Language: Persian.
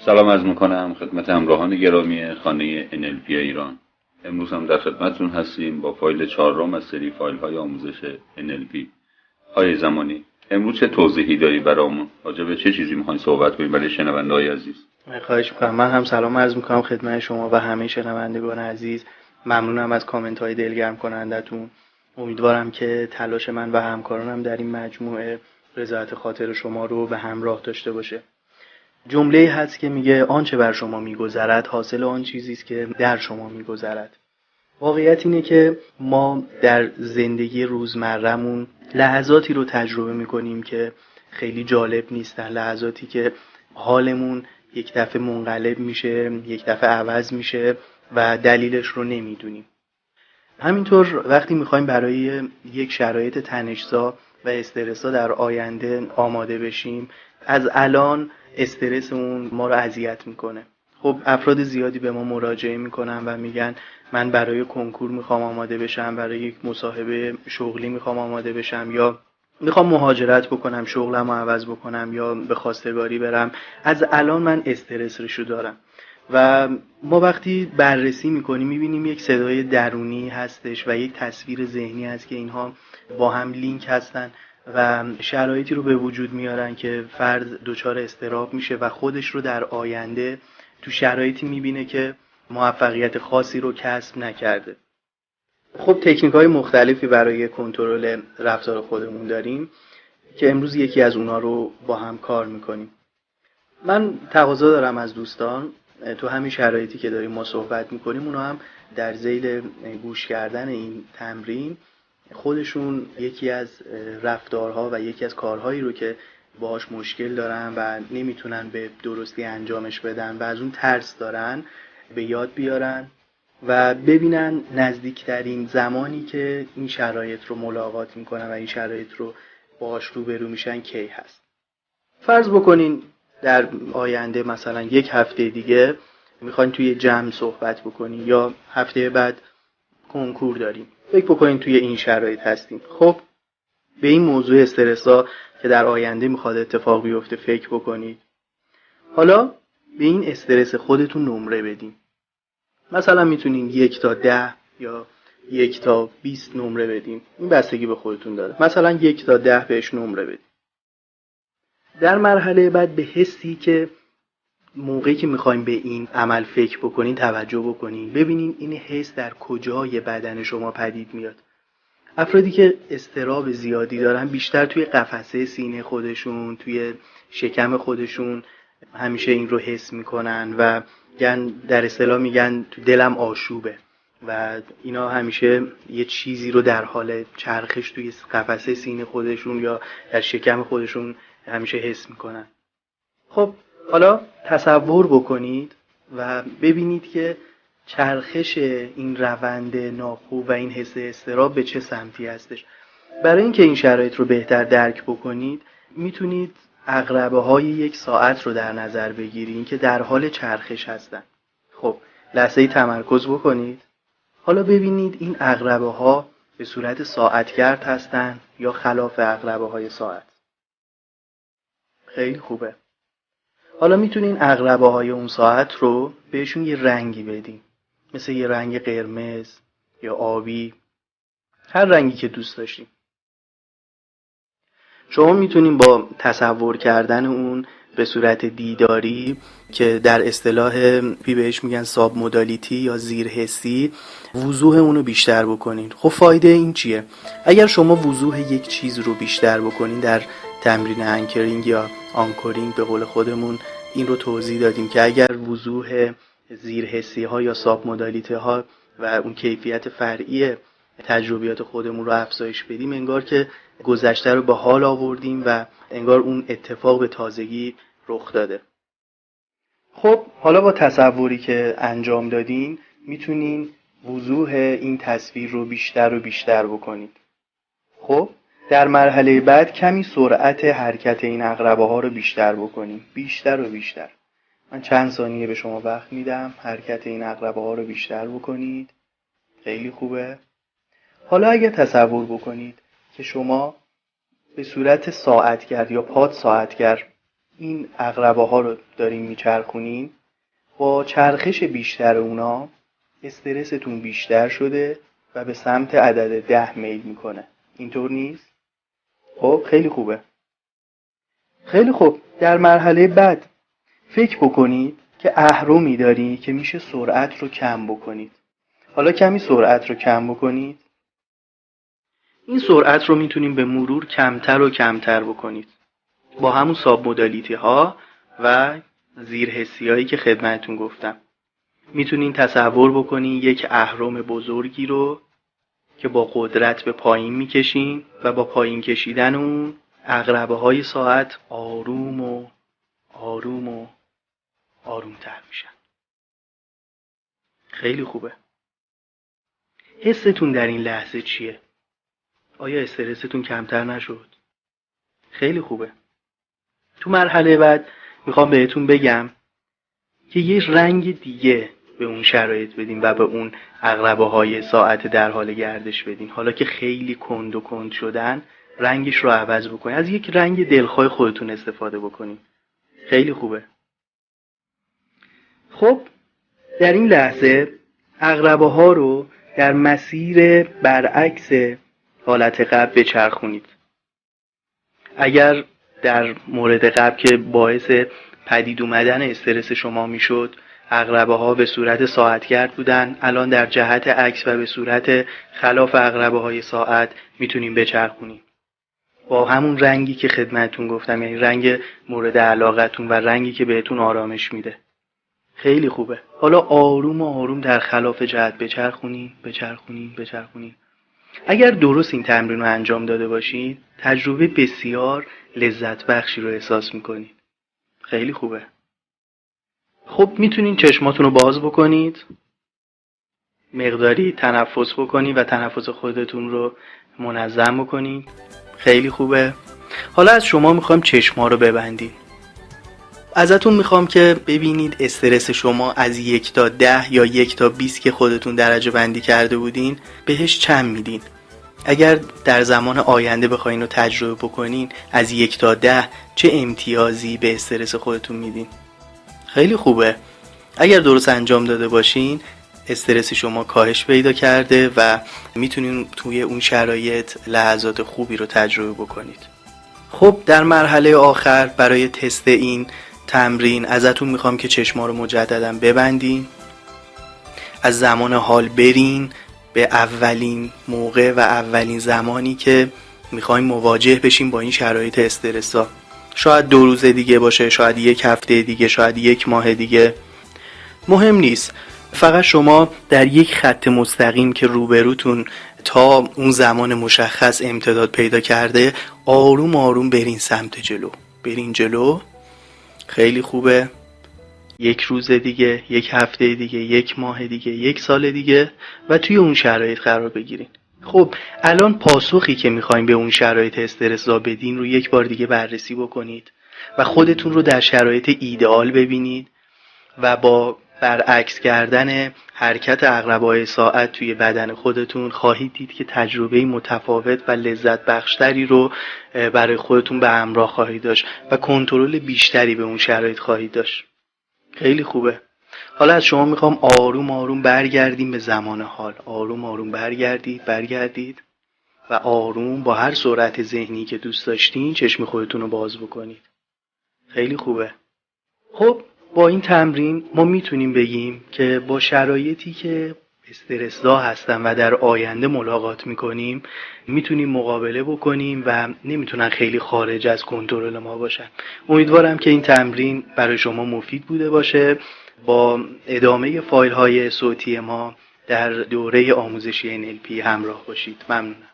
سلام عرض میکنم خدمت همراهان گرامی خانه NLP ایران. امروز هم در خدمتتون هستیم با فایل چهارم از سری فایل های آموزش NLP. های زمانی، امروز چه توضیحی داری برامون؟ راجع به چه چیزی میخواین صحبت کنیم برای شنونده‌های عزیز؟ خواهش میکنم. من هم سلام عرض میکنم خدمت شما و همه شنوندگان عزیز. ممنونم از کامنت های دلگرم کنندتون. امیدوارم که تلاش من و همکارانم در این مجموعه رضایت خاطر شما رو به همراه داشته باشه. جمله‌ای هست که میگه آنچه بر شما میگذرد حاصل آن چیزی است که در شما میگذرد. واقعیت اینه که ما در زندگی روزمره‌مون لحظاتی رو تجربه میکنیم که خیلی جالب نیستن، لحظاتی که حالمون یک دفعه منقلب میشه، یک دفعه عوض میشه و دلیلش رو نمیدونیم. همینطور وقتی میخوایم برای یک شرایط تنش‌زا و استرس‌زا در آینده آماده بشیم، از الان استرس اون ما رو اذیت میکنه. خب افراد زیادی به ما مراجعه میکنن و میگن من برای کنکور میخوام آماده بشم، برای یک مصاحبه شغلی میخوام آماده بشم، یا میخوام مهاجرت بکنم، شغلم رو عوض بکنم، یا به خواستگاری برم. از الان من استرس رو دارم. و ما وقتی بررسی میکنیم میبینیم یک صدای درونی هستش و یک تصویر ذهنی هست که اینها با هم لینک هستن و شرایطی رو به وجود میارن که فرد دچار اضطراب میشه و خودش رو در آینده تو شرایطی میبینه که موفقیت خاصی رو کسب نکرده. خب تکنیک‌های مختلفی برای کنترل رفتار خودمون داریم که امروز یکی از اونا رو با هم کار میکنیم. من تقاضا دارم از دوستان تو همین شرایطی که داریم ما صحبت میکنیم اونا هم در ذیل گوش کردن این تمرین خودشون یکی از رفتارها و یکی از کارهایی رو که باهاش مشکل دارن و نمیتونن به درستی انجامش بدن و از اون ترس دارن به یاد بیارن و ببینن نزدیکترین زمانی که این شرایط رو ملاقات میکنن و این شرایط رو باهاش روبرو میشن کی هست. فرض بکنین در آینده مثلا یک هفته دیگه میخواین توی جمع صحبت بکنین یا هفته بعد کنکور داریم. فکر بکنین توی این شرایط هستیم. خب به این موضوع استرسا که در آینده میخواد اتفاق بیفته فکر بکنید. حالا به این استرس خودتون نمره بدین. مثلا میتونین 1 تا 10 یا 1 تا 20 نمره بدین. این بستگی به خودتون داره. مثلا 1 تا 10 بهش نمره بدین. در مرحله بعد به حسی که موقعی که میخوایم به این عمل فکر بکنین توجه بکنین. ببینین این حس در کجای بدن شما پدید میاد. افرادی که اضطراب زیادی دارن بیشتر توی قفسه سینه خودشون، توی شکم خودشون همیشه این رو حس میکنن و در اصطلاح میگن تو دلم آشوبه و اینا همیشه یه چیزی رو در حال چرخش توی قفسه سینه خودشون یا در شکم خودشون همیشه حس میکنن. خب حالا تصور بکنید و ببینید که چرخش این روند ناخوب و این حس اضطراب به چه سمتی هستش. برای اینکه این شرایط رو بهتر درک بکنید میتونید عقربه‌های 1 ساعت رو در نظر بگیرید که در حال چرخش هستن. خب لحظه‌ای تمرکز بکنید. حالا ببینید این عقربه‌ها به صورت ساعتگرد هستن یا خلاف عقربه‌های ساعت. خیلی خوبه. حالا میتونین عقربه‌های اون ساعت رو بهشون یه رنگی بدین. مثل یه رنگ قرمز یا آبی، هر رنگی که دوست داشتین. شما میتونین با تصور کردن اون به صورت دیداری که در اصطلاح بهش میگن ساب مودالیتی یا زیرحسی وضوح اونو بیشتر بکنین. خب فایده این چیه؟ اگر شما وضوح یک چیز رو بیشتر بکنین، در تمرین انکرینگ یا آنکورینگ به قول خودمون این رو توضیح دادیم که اگر وضوح زیرحسی ها یا ساب مودالیتی ها و اون کیفیت فرعی تجربیات خودمون رو افزایش بدیم، انگار که گذشته رو به حال آوردیم و انگار اون اتفاق به تازگی رخ داده. خب حالا با تصوری که انجام دادین میتونین وضوح این تصویر رو بیشتر و بیشتر بکنید. خب در مرحله بعد کمی سرعت حرکت این عقربه ها رو بیشتر بکنیم، بیشتر و بیشتر. من چند ثانیه به شما وقت میدم حرکت این عقربه ها رو بیشتر بکنید. خیلی خوبه. حالا اگه تصور بکنید که شما به صورت ساعتگر یا پاد ساعتگر این عقربه ها رو دارین میچرخونین، با چرخش بیشتر اونا استرستون بیشتر شده و به سمت عدد 10 میل میکنه. اینطور نیست؟ خب خیلی خوبه. خیلی خوب. در مرحله بعد فکر بکنید که اهرمی داری که میشه سرعت رو کم بکنید. حالا کمی سرعت رو کم بکنید. این سرعت رو میتونیم به مرور کمتر و کمتر بکنید با همون ساب مودالیتی ها و زیر حسی هایی که خدمتتون گفتم. میتونین تصور بکنین یک اهرم بزرگی رو که با قدرت به پایین میکشین و با پایین کشیدن اون عقربه های ساعت آروم و آروم و آرومتر میشن. خیلی خوبه. حستون در این لحظه چیه؟ آیا استرستون کمتر نشد؟ خیلی خوبه. تو مرحله بعد میخوام بهتون بگم که یه رنگ دیگه به اون شرایط بدین و به اون عقربه های ساعت در حال گردش بدین. حالا که خیلی کند و کند شدن، رنگش رو عوض بکنین. از یک رنگ دلخواه خودتون استفاده بکنین. خیلی خوبه. خب در این لحظه عقربه ها رو در مسیر برعکس حالت قبل بچرخونید. اگر در مورد قبل که باعث پدید اومدن استرس شما میشد عقربه ها به صورت ساعتگرد بودن، الان در جهت عکس و به صورت خلاف عقربه های ساعت میتونیم بچرخونیم با همون رنگی که خدمتتون گفتم، یعنی رنگ مورد علاقتون و رنگی که بهتون آرامش میده. خیلی خوبه. حالا آروم آروم در خلاف جهت بچرخونین. اگر درست این تمرین رو انجام داده باشید تجربه بسیار لذت بخشی رو احساس میکنید. خیلی خوبه. خب میتونین چشماتون رو باز بکنید، مقداری تنفس بکنید و تنفس خودتون رو منظم بکنید. خیلی خوبه. حالا از شما میخوام چشما رو ببندید. ازتون میخوام که ببینید استرس شما از 1 تا 10 یا 1 تا 20 که خودتون درجه بندی کرده بودین بهش چند میدین. اگر در زمان آینده بخواین رو تجربه بکنین از 1 تا 10 چه امتیازی به استرس خودتون میدین؟ خیلی خوبه. اگر درست انجام داده باشین استرس شما کاهش پیدا کرده و میتونین توی اون شرایط لحظات خوبی رو تجربه بکنید. خب در مرحله آخر برای تست این تمرین ازتون میخوام که چشما رو مجددا ببندین، از زمان حال برین به اولین موقع و اولین زمانی که میخوایم مواجه بشیم با این شرایط استرسا. شاید 2 روز دیگه باشه، شاید 1 هفته دیگه، شاید 1 ماه دیگه، مهم نیست. فقط شما در یک خط مستقیم که روبروتون تا اون زمان مشخص امتداد پیدا کرده آروم آروم برین سمت جلو، برین جلو. خیلی خوبه. 1 روز دیگه، 1 هفته دیگه، 1 ماه دیگه، 1 سال دیگه و توی اون شرایط قرار بگیرین. خب الان پاسخی که میخوایم به اون شرایط استرس‌زا بدین رو یک بار دیگه بررسی بکنید و خودتون رو در شرایط ایدئال ببینید و با برعکس کردن حرکت عقربه‌های ساعت توی بدن خودتون خواهید دید که تجربه متفاوت و لذت بخشتری رو برای خودتون به همراه خواهید داشت و کنترل بیشتری به اون شرایط خواهید داشت. خیلی خوبه. حالا از شما میخوام آروم آروم برگردیم به زمان حال. آروم آروم برگردید و آروم با هر سرعت ذهنی که دوست داشتین چشم خودتون رو باز بکنید. خیلی خوبه. خب با این تمرین ما میتونیم بگیم که با شرایطی که استرس‌زا هستن و در آینده ملاقات میکنیم میتونیم مقابله بکنیم و نمیتونن خیلی خارج از کنترل ما باشن. امیدوارم که این تمرین برای شما مفید بوده باشه. با ادامه فایل های صوتی ما در دوره آموزشی NLP همراه باشید. ممنونم.